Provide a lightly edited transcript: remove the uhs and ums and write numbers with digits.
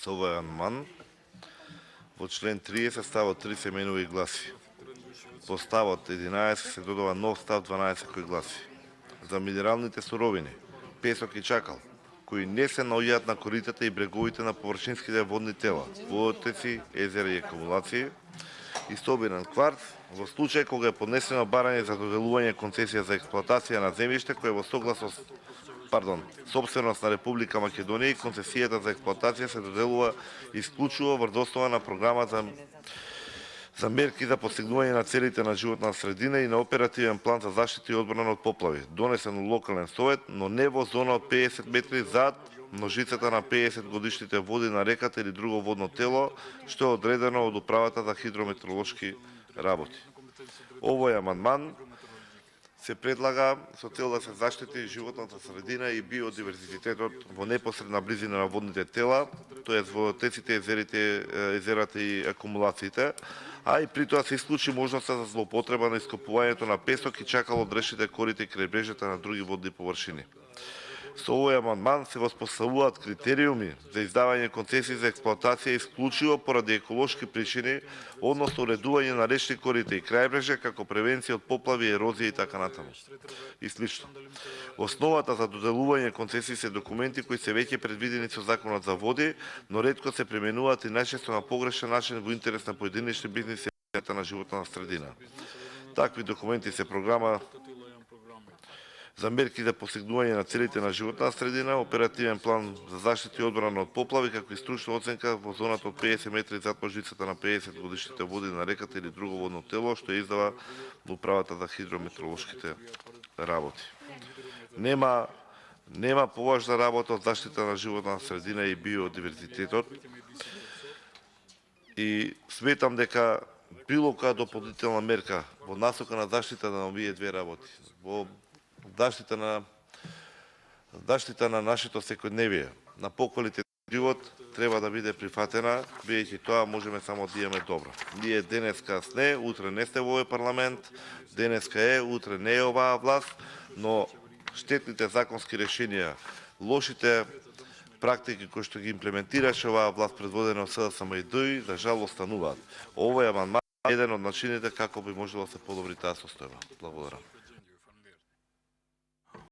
Со овој амандман во член 30 ставот 3 се менува и гласи: по ставот 11 се додава нов став 12 кој гласи: за минералните суровини, песок и чакал, кои не се наоѓаат на коритата и бреговите на површинските водни тела, водотоци, езера и акумулации, и столбинен кварц, во случај кога е поднесено барање за доделување концесија за експлоатација на земјиште кое во собственост на Република Македонија, и концесијата за експлоатација се доделува исклучиво врз основа на програма за мерки за постигнување на целите на животна средина и на оперативен план за заштита и одбрана од поплави, донесен у локален совет, но не во зона од 50 метри зад множицата на 50 годишните води на реката или друго водно тело, што е одредено од управата за хидрометеоролошки работи. Овој амандман се предлага со цел да се заштити животната средина и биодиверзитетот во непосредна близина на водните тела, тоа во теците, езерата и акумулациите, а и при тоа се исклучи можноста за злоупотреба на ископувањето на песок и чакал од решите корита и крајбрежјата на други водни површини. Со овој амандман се воспоставуваат критериуми за издавање концесии за експлоатација исклучиво поради еколошки причини, односно уредување на речни корита и крајбрежја како превенција од поплави, ерозија и така натаму. И слично. Основата за доделување концесии се документи кои се веќе предвидени со Законот за води, но ретко се применуваат и најчесто на погрешен начин во интерес на поединечни бизниси на животна средина. Такви документи се програма за мерки за постигнување на целите на животна средина, оперативен план за заштита и одбрана од поплави, како и стручна оценка во зоната од 50 метри зад можицата на 50 годишните води на реката или друго водно тело, што издава управата за хидрометеоролошките работи. Нема поважна работа од заштита на животна средина и биодиверзитетот, и сметам дека било која дополнителна мерка во насока на заштита на овие две работи, во заштита на нашето секојдневие, на поквалитет живот, треба да биде прифатена, бидејќи тоа можеме само да имаме добро. Ние денеска сме, утре не сте во овој парламент, денеска е, утре не е оваа власт, но штетните законски решенија, лошите практики кои што ги имплементираше оваа власт предводена од СДСМ и ДОИ, за жал остануваат. Овој амандман е еден од начините како би можело да се подобри таа состојба. Благодарам.